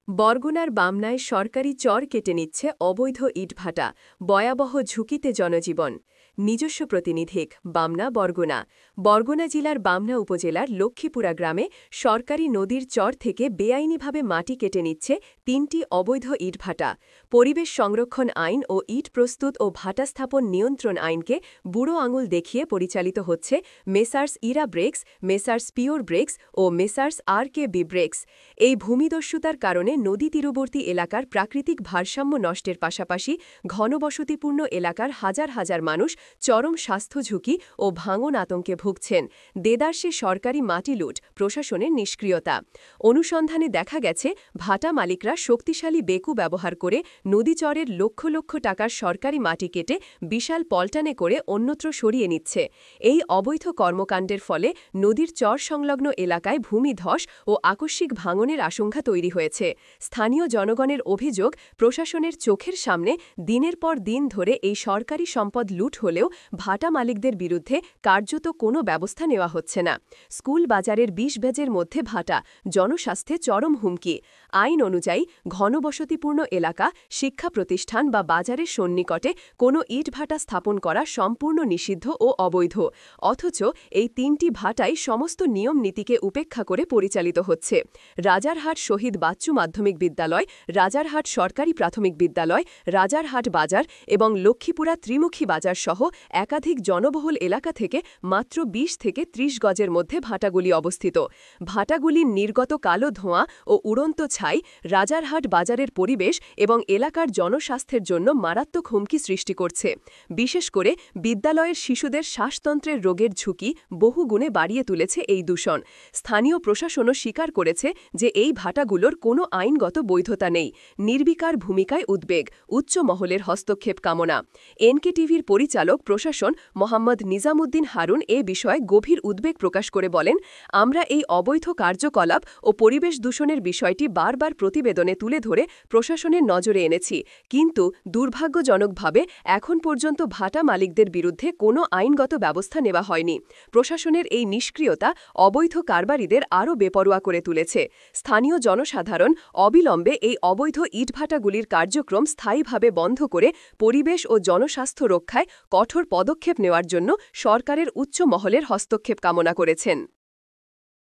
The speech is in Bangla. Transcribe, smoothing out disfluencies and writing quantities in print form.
বরগুনার বামনায় সরকারি চর কেটে নিচ্ছে অবৈধ ইটভাটা, ভয়াবহ ঝুঁকিতে জনজীবন। নিজস্ব প্রতিনিধিক বামনা বরগুনা। বরগুনা জেলার বামনা উপজেলার লক্ষ্মীপুরা গ্রামে সরকারি নদীর চর থেকে বেআইনিভাবে মাটি কেটে নিচ্ছে ৩টি অবৈধ ইটভাটা। পরিবেশ সংরক্ষণ আইন ও ইট প্রস্তুত ও ভাটা স্থাপন নিয়ন্ত্রণ আইনকে বুড়ো আঙুল দেখিয়ে পরিচালিত হচ্ছে messrs Ira bricks, messrs pure bricks ও মেসার্স আর.কে.বি. ব্রেক্স। এই ভূমিদস্যুতার কারণে নদী তীরবর্তী এলাকার প্রাকৃতিক ভারসাম্য নষ্টের পাশাপাশি ঘনবসতিপূর্ণ এলাকার হাজার হাজার মানুষ চরম স্বাস্থ্য ঝুঁকি ও ভাঙন আতঙ্কে ভুগছেন। দেদারসে সরকারি মাটি লুট, প্রশাসনের নিষ্ক্রিয়তা। অনুসন্ধানে দেখা গেছে ভাটা মালিকরা শক্তিশালী বেকু ব্যবহার করে নদীচরের লক্ষ লক্ষ টাকার সরকারি মাটি কেটে বিশাল পল্টানে করে অন্যত্র সরিয়ে নিচ্ছে। এই অবৈধ কর্মকাণ্ডের ফলে নদীর চর সংলগ্ন এলাকায় ভূমিধস ও আকস্মিক ভাঙনের আশঙ্কা তৈরি হয়েছে। স্থানীয় জনগণের অভিযোগ, প্রশাসনের চোখের সামনে দিনের পর দিন ধরে এই সরকারি সম্পদ লুট হলেও ভাটা মালিকদের বিরুদ্ধে কার্যত কোনো ব্যবস্থা নেওয়া হচ্ছে না। স্কুল বাজারের ২০ গজের মধ্যে ভাটা, জনস্বাস্থ্যে চরম হুমকি। আইন অনুযায়ী ঘনবসতিপূর্ণ এলাকা, শিক্ষা প্রতিষ্ঠান বা বাজারের সন্নিকটে কোনো ইটভাটা স্থাপন করা সম্পূর্ণ নিষিদ্ধ ও অবৈধ। অথচ এই ৩টি ভাটাই সমস্ত নিয়ম নীতিকে উপেক্ষা করে পরিচালিত হচ্ছে। রাজারহাট শহীদ বাচ্চু মাধ্যমিক বিদ্যালয়, রাজারহাট সরকারি প্রাথমিক বিদ্যালয়, রাজারহাট বাজার এবং লক্ষ্মীপুরা ত্রিমুখী বাজার সহ একাধিক জনবহুল এলাকা থেকে মাত্র ২০ থেকে ৩০ গজের মধ্যে ভাটাগুলি অবস্থিত। ভাটাগুলির নির্গত কালো ধোঁয়া ও উড়ন্ত ছাই রাজারহাট বাজারের পরিবেশ এবং এলাকার জনস্বাস্থ্যের জন্য মারাত্মক হুমকি সৃষ্টি করছে। বিশেষ করে বিদ্যালয়ের শিশুদের শ্বাসতন্ত্রের রোগের ঝুঁকি বহুগুণে বাড়িয়ে তুলেছে এই দূষণ। স্থানীয় প্রশাসনও স্বীকার করেছে যে এই ভাটাগুলোর কোনো আইনগত বৈধতা নেই। নির্বিকার ভূমিকায় উদ্বেগ, উচ্চ মহলের হস্তক্ষেপ কামনা। এনকেটিভির পরিচালক প্রশাসন মোহাম্মদ নিজামুদ্দিন হারুন এ বিষয়ে গভীর উদ্বেগ প্রকাশ করে বলেন, আমরা এই অবৈধ কার্যকলাপ ও পরিবেশ দূষণের বিষয়টি বারবার প্রতিবেদনে তুলে ধরে প্রশাসনের নজরে এনেছি, কিন্তু দুর্ভাগ্যজনকভাবে এখন পর্যন্ত ভাটা মালিকদের বিরুদ্ধে কোনো আইনগত ব্যবস্থা নেওয়া হয়নি। প্রশাসনের এই নিষ্ক্রিয়তা অবৈধ কারবারিদের আরও বেপরোয়া করে তুলেছে। স্থানীয় জনসাধারণ অবিলম্বে এই অবৈধ ইটভাটাগুলির কার্যক্রম স্থায়ীভাবে বন্ধ করে পরিবেশ ও জনস্বাস্থ্য রক্ষায় কঠোর পদক্ষেপ নেওয়ার জন্য সরকারের উচ্চ মহলের হস্তক্ষেপ কামনা করেছেন।